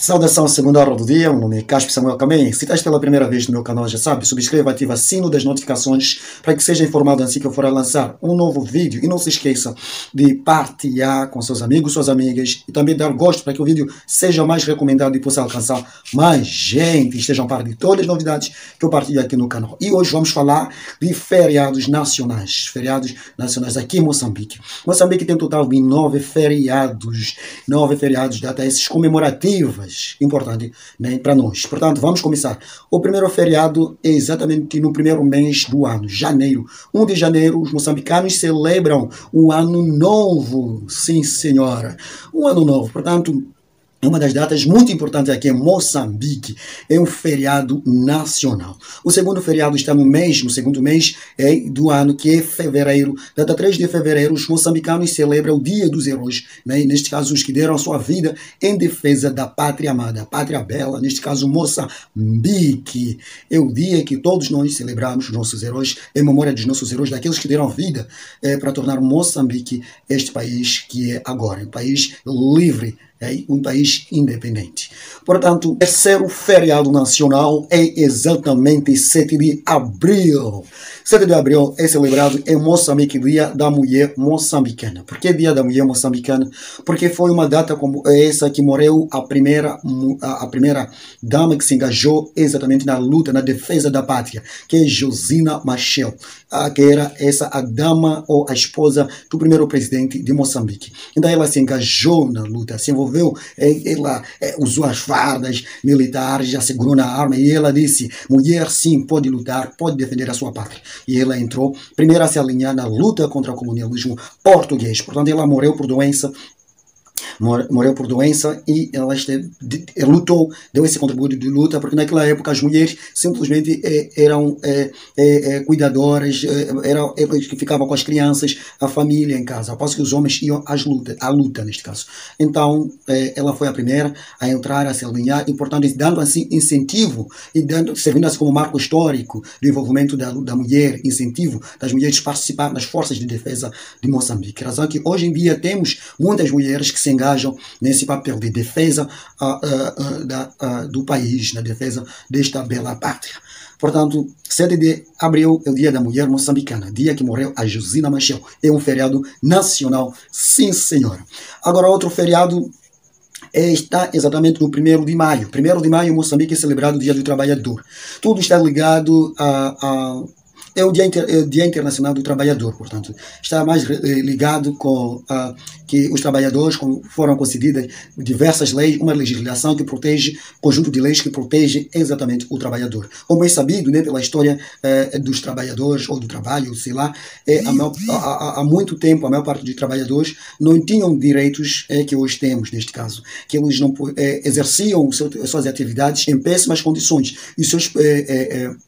Saudação, segunda hora do dia, meu nome é Casper Samuel Camém. Se estás pela primeira vez no meu canal, já sabe, subscreva e ativa o sino das notificações para que seja informado assim que eu for a lançar um novo vídeo. E não se esqueça de partilhar com seus amigos, suas amigas e também dar gosto para que o vídeo seja mais recomendado e possa alcançar mais gente. Estejam a par de todas as novidades que eu partilho aqui no canal. E hoje vamos falar de feriados nacionais aqui em Moçambique. Moçambique tem um total de 9 feriados, data esses comemorativas, importante, né, para nós. Portanto, vamos começar. O primeiro feriado é exatamente no primeiro mês do ano, janeiro. 1 de janeiro, os moçambicanos celebram o Ano Novo. Sim, senhora. Um Ano Novo. Portanto, é uma das datas muito importantes aqui em Moçambique. É um feriado nacional. O segundo feriado está no segundo mês do ano, que é fevereiro. Data 3 de fevereiro, os moçambicanos celebram o Dia dos Heróis. Né? Neste caso, os que deram a sua vida em defesa da pátria amada, a pátria bela, neste caso Moçambique. É o dia que todos nós celebramos os nossos heróis, em memória dos nossos heróis, daqueles que deram a vida para tornar Moçambique este país que é agora, um país livre, um país independente. Portanto, o terceiro feriado nacional é exatamente 7 de abril. 7 de abril é celebrado em Moçambique, Dia da Mulher Moçambicana. Por que Dia da Mulher Moçambicana? Porque foi uma data como essa que morreu a primeira dama que se engajou exatamente na luta, na defesa da pátria, que é Josina Machel, que era a dama ou a esposa do primeiro presidente de Moçambique. Então ela se engajou na luta, se envolveu, ela usou as fardas militares, já segurou na arma e ela disse: mulher sim pode lutar, pode defender a sua pátria. E ela entrou primeiro a se alinhar na luta contra o colonialismo português. Portanto, ela morreu por doença. E ela lutou, deu esse contributo de luta, porque naquela época as mulheres simplesmente eram cuidadoras, elas que ficavam com as crianças, a família em casa, após que os homens iam à luta neste caso. Então ela foi a primeira a entrar, a se alinhar, e portanto dando assim incentivo e servindo assim como marco histórico do envolvimento da mulher, incentivo das mulheres participar nas forças de defesa de Moçambique. Razão que hoje em dia temos muitas mulheres que se engajam nesse papel de defesa do país, na defesa desta bela pátria. Portanto, 7 de abril é o Dia da Mulher Moçambicana, dia que morreu a Josina Machel. É um feriado nacional, sim senhora. Agora, outro feriado está exatamente no 1º de maio. 1º de maio, em Moçambique, é celebrado o Dia do Trabalhador. Tudo está ligado é o Dia Internacional do Trabalhador, portanto, está mais ligado com que os trabalhadores foram concedidas diversas leis, uma legislação que protege, conjunto de leis que protege exatamente o trabalhador. Como é sabido, né, pela história dos trabalhadores ou do trabalho, sei lá, há muito tempo a maior parte dos trabalhadores não tinham direitos que hoje temos, neste caso, que eles não exerciam as suas atividades em péssimas condições e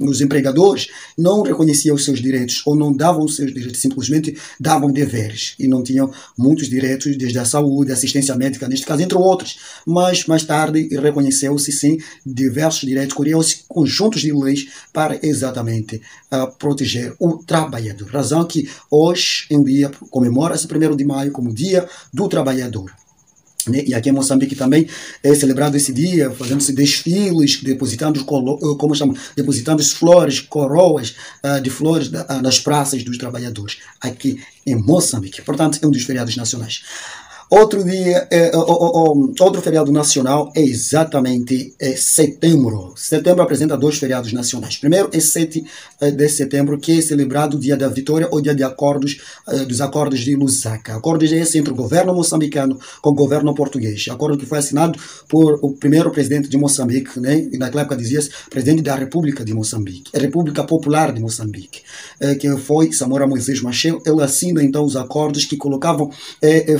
os empregadores não reconheciam os seus direitos ou não davam os seus direitos, simplesmente davam deveres e não tinham muitos direitos, desde a saúde, assistência médica, neste caso, entre outros. Mas mais tarde reconheceu-se sim diversos direitos, criou-se conjuntos de leis para exatamente proteger o trabalhador. Razão que hoje em dia comemora-se 1º de maio como Dia do Trabalhador. E aqui em Moçambique também é celebrado esse dia, fazendo-se desfiles, depositando flores, coroas de flores nas praças dos trabalhadores, aqui em Moçambique. Portanto, é um dos feriados nacionais. Outro feriado nacional é exatamente setembro. Setembro apresenta 2 feriados nacionais. Primeiro é 7 de setembro, que é celebrado o Dia da Vitória, ou Dia de dos Acordos de Lusaka. Acordos esse entre o governo moçambicano com o governo português. Acordo que foi assinado por o primeiro presidente de Moçambique, né? E naquela época dizia-se presidente da República de Moçambique, a República Popular de Moçambique, que foi Samora Moisés Machel. Ele assina então os acordos que colocavam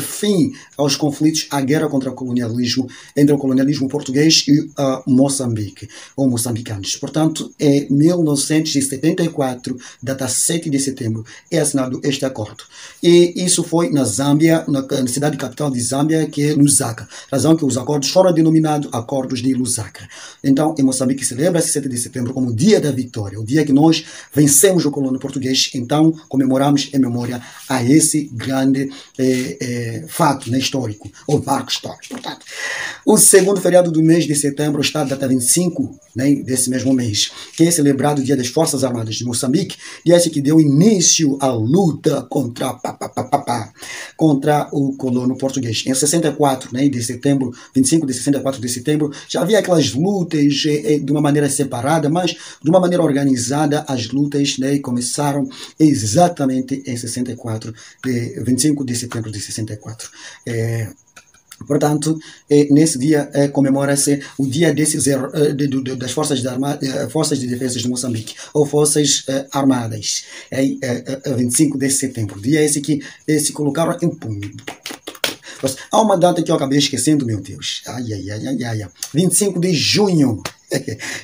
fim aos conflitos, à guerra contra o colonialismo, entre o colonialismo português e Moçambique, ou moçambicanos. Portanto, em 1974, data 7 de setembro, é assinado este acordo. E isso foi na Zâmbia, na cidade capital de Zâmbia, que é Lusaka. Razão que os acordos foram denominados Acordos de Lusaka. Então, em Moçambique celebra-se 7 de setembro como Dia da Vitória, o dia que nós vencemos o colônia português. Então, comemoramos em memória a esse grande fato né, histórico, ou marco histórico. Portanto, o segundo feriado do mês de setembro está data 25, né, desse mesmo mês, que é celebrado o Dia das Forças Armadas de Moçambique, e esse que deu início à luta contra o colono português. Em 64, né, de setembro, 25 de 64 de setembro, já havia aquelas lutas de uma maneira separada, mas de uma maneira organizada, as lutas, né, começaram exatamente em 64, 25 de setembro de 64. Portanto, nesse dia comemora-se o dia das Forças de Defesa de Moçambique, ou Forças Armadas, 25 de setembro. Dia esse que se colocaram em punho. Há uma data que eu acabei esquecendo, meu Deus. 25 de junho.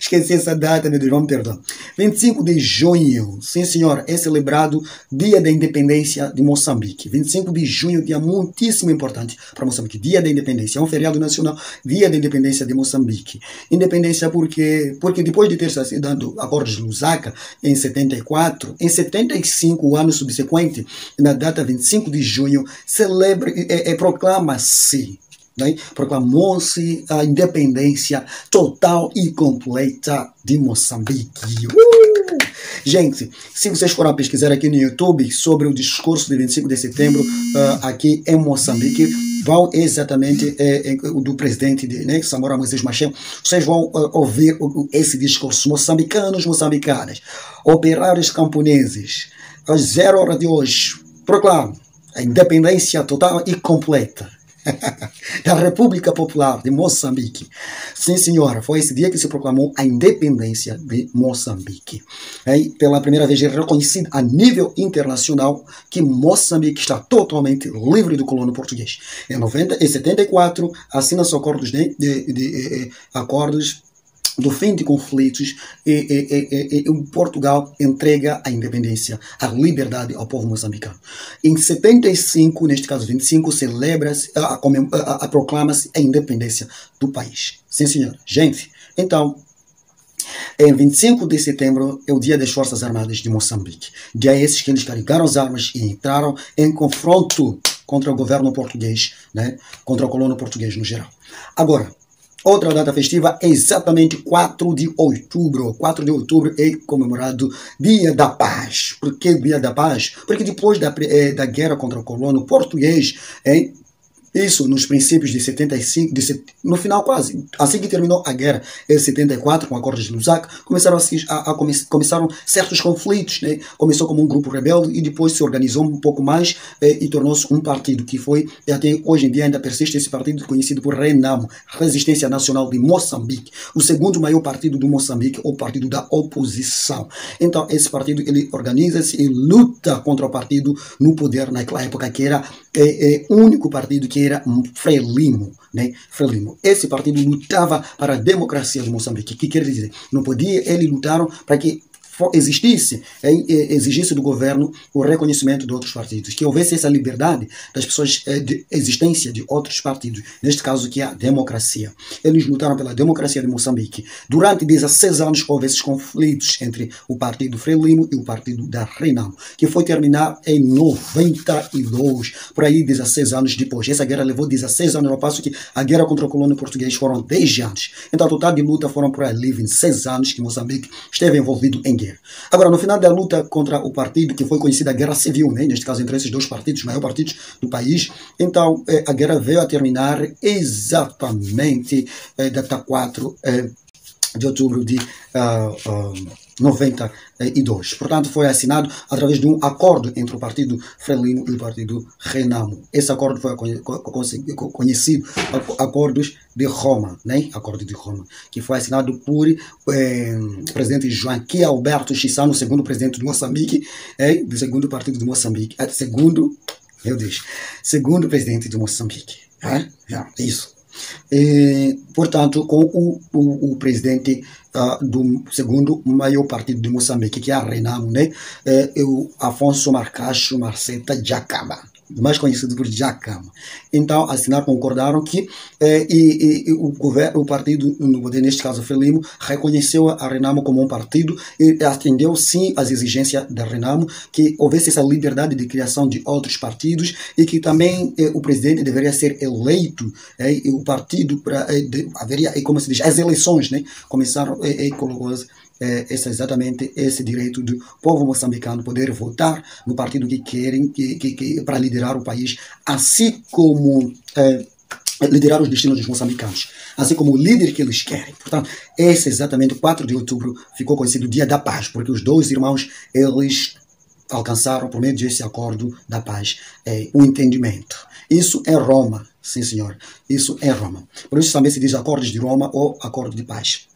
Esqueci essa data, meu Deus, vamos perdoar. 25 de junho, sim senhor, é celebrado Dia da Independência de Moçambique. 25 de junho, dia muitíssimo importante para Moçambique. Dia da Independência, é um feriado nacional, Dia da Independência de Moçambique. Independência porque depois de ter se dado acordos de Lusaka em 74, em 75, o ano subsequente, na data 25 de junho, proclama-se, né? Proclamou-se a independência total e completa de Moçambique. Gente, se vocês forem pesquisar aqui no YouTube sobre o discurso de 25 de setembro aqui em Moçambique, vão exatamente do presidente né, Samora Moisés Machel, vocês vão ouvir esse discurso. Moçambicanos, moçambicanas, operários camponeses, às 0 horas de hoje, proclamam a independência total e completa da República Popular de Moçambique. Sim, senhora, foi esse dia que se proclamou a independência de Moçambique. Pela primeira vez é reconhecido a nível internacional que Moçambique está totalmente livre do colono português. Em 74, assina-se acordos acordos do fim de conflitos e Portugal entrega a independência, a liberdade ao povo moçambicano. Em 75, neste caso 25, celebra-se, proclama-se a independência do país. Sim, senhor. Gente, então, em 25 de setembro é o Dia das Forças Armadas de Moçambique. Dia esses que eles carregaram as armas e entraram em confronto contra o governo português, né? Contra o colono português no geral. Agora, outra data festiva é exatamente 4 de outubro. 4 de outubro é comemorado Dia da Paz. Por que Dia da Paz? Porque depois da guerra contra o colono português, isso nos princípios de 75, no final quase, assim que terminou a guerra em 74, com acordos de Lusaka, começaram certos conflitos, né? Começou como um grupo rebelde e depois se organizou um pouco mais e tornou-se um partido que foi, e até hoje em dia ainda persiste esse partido conhecido por RENAMO, Resistência Nacional de Moçambique, o segundo maior partido do Moçambique, o partido da oposição. Então esse partido ele organiza-se e luta contra o partido no poder naquela época que era o único partido que era Frelimo, né? Frelimo. Esse partido lutava para a democracia de Moçambique. O que quer dizer? Não podia, eles lutaram para que exigisse do governo o reconhecimento de outros partidos, que houvesse essa liberdade das pessoas de existência de outros partidos, neste caso que é a democracia. Eles lutaram pela democracia de Moçambique. Durante 16 anos houve esses conflitos entre o partido Frelimo e o partido da RENAMO, que foi terminar em 92, por aí 16 anos depois. Essa guerra levou 16 anos, ao passo que a guerra contra o colono português foram 10 anos. Então, o total de luta foram por ali 26 anos que Moçambique esteve envolvido em guerra. Agora, no final da luta contra o partido, que foi conhecida a Guerra Civil, né? Neste caso entre esses dois partidos, os maiores partidos do país, então a guerra veio a terminar exatamente data 4 de outubro de 92. Portanto, foi assinado através de um acordo entre o partido Frelimo e o partido RENAMO. Esse acordo foi conhecido Acordos de Roma, né? Acordo de Roma, que foi assinado por presidente Joaquim Alberto Chissano, segundo presidente de Moçambique, do segundo partido de Moçambique, segundo presidente de Moçambique. Isso. Portanto, com o presidente do segundo maior partido de Moçambique, que é a RENAMO, né? O Afonso Marcacho Marceta Jacaba. mais conhecido por Jacama. Então, assinaram, concordaram que o partido, no poder, neste caso Frelimo, reconheceu a Renamo como um partido e atendeu sim às exigências da Renamo, que houvesse essa liberdade de criação de outros partidos e que também o presidente deveria ser eleito, e o partido haveria, como se diz, as eleições, né, começaram colocou exatamente esse direito do povo moçambicano poder votar no partido que querem para liderar o país, assim como liderar os destinos dos moçambicanos, assim como o líder que eles querem. Portanto, esse exatamente, 4 de outubro, ficou conhecido o Dia da Paz, porque os dois irmãos, eles alcançaram, por meio desse acordo da paz, um entendimento. Isso é Roma, sim senhor, isso é Roma. Por isso também se diz acordos de Roma ou acordo de paz.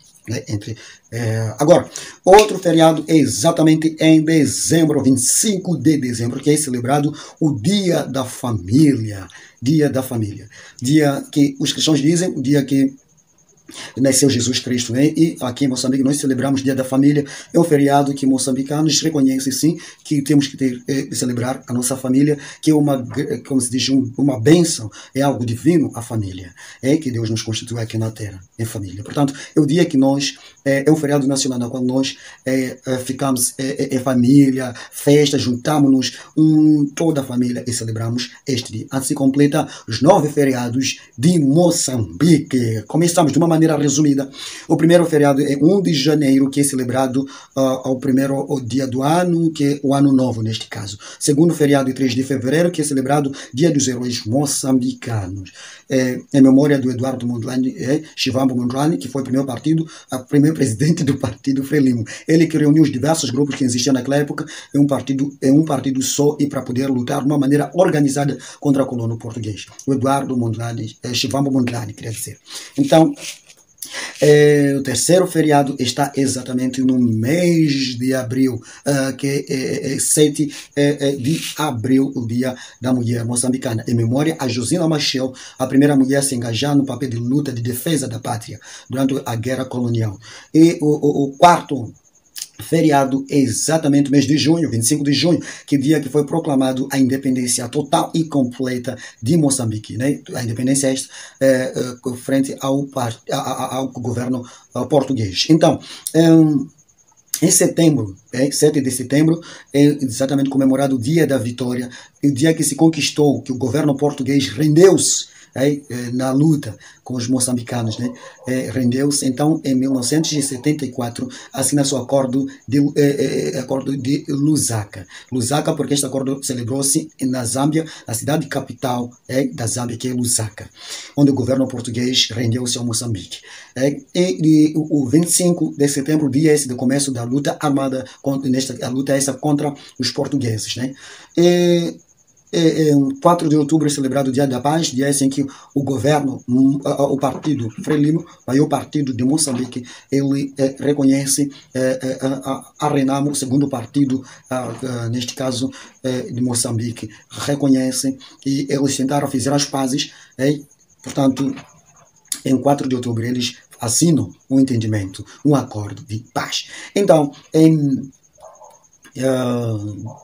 Agora, outro feriado é exatamente em dezembro, 25 de dezembro, que é celebrado o Dia da Família. Dia da Família. Dia que os cristãos dizem, o dia que nasceu Jesus Cristo, né? E aqui em Moçambique nós celebramos o Dia da Família. É um feriado que moçambicanos reconhecem sim que temos que celebrar a nossa família, que é uma, como se diz, uma bênção, é algo divino a família, é que Deus nos constitui aqui na terra, em família. Portanto, é o dia que nós, é um feriado nacional na qual nós ficamos em família, festa, juntamos-nos, toda a família e celebramos este dia. Assim completa os 9 feriados de Moçambique. Começamos de uma maneira resumida. O primeiro feriado é 1 de janeiro, que é celebrado ao primeiro dia do ano, que é o Ano Novo, neste caso. Segundo feriado é 3 de fevereiro, que é celebrado Dia dos Heróis Moçambicanos. Em memória do Eduardo Mondlane, Chivambo Mondlane, que foi o primeiro presidente do partido Frelimo. Ele que reuniu os diversos grupos que existiam naquela época em um partido só e para poder lutar de uma maneira organizada contra a colônia portuguesa. O Eduardo Mondlane, Chivambo Mondlane, queria dizer. Então, o terceiro feriado está exatamente no mês de abril, que é 7 de abril, o Dia da Mulher Moçambicana, em memória a Josina Machel, a primeira mulher a se engajar no papel de luta de defesa da pátria durante a Guerra Colonial. E o quarto feriado é exatamente o mês de junho, 25 de junho, que é o dia que foi proclamado a independência total e completa de Moçambique, né? A independência frente ao governo português. Então, em setembro, 7 de setembro, é exatamente comemorado o Dia da Vitória, o dia que se conquistou, que o governo português rendeu-se na luta com os moçambicanos, né? Rendeu-se. Então, em 1974, assina-se o acordo de Lusaka. Lusaka, porque este acordo celebrou-se na Zâmbia, na cidade capital da Zâmbia, que é Lusaka, onde o governo português rendeu-se ao Moçambique. E o 25 de setembro, dia esse do começo da luta armada, a luta essa contra os portugueses, né? 4 de outubro é celebrado o Dia da Paz, dia esse em que o governo, o partido Frelimo, o maior partido de Moçambique, ele reconhece a Renamo, o segundo partido, neste caso de Moçambique, reconhece e eles tentaram fazer as pazes, portanto, em 4 de outubro eles assinam um entendimento, um acordo de paz. Então, em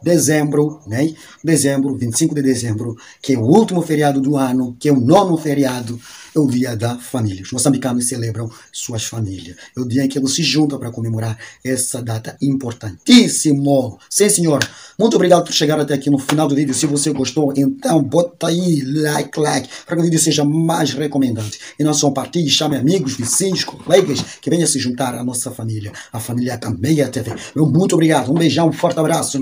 dezembro, né? 25 de dezembro, que é o último feriado do ano, que é o 9º feriado, é o Dia da Família. Os moçambicanos celebram suas famílias. É o dia em que eles se juntam para comemorar essa data importantíssima. Sim, senhor. Muito obrigado por chegar até aqui no final do vídeo. Se você gostou, então bota aí like, para que o vídeo seja mais recomendado. E não só partilhe, chame amigos, vizinhos, colegas, que venham se juntar à nossa família, a família Cammeia TV. Muito obrigado. Um beijão, um forte abraço.